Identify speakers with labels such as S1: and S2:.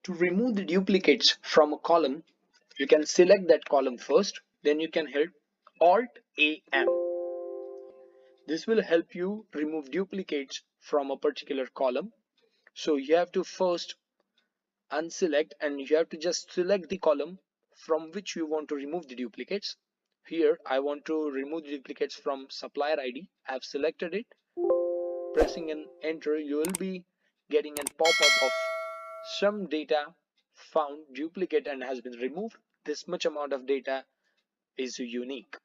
S1: To remove the duplicates from a column, you can select that column first, then you can hit Alt AM. This will help you remove duplicates from a particular column. So you have to first unselect and you have to just select the column from which you want to remove the duplicates. Here I want to remove the duplicates from supplier ID. I have selected it. Pressing an enter, you will be getting a pop-up of some data found duplicate and has been removed. This much amount of data is unique.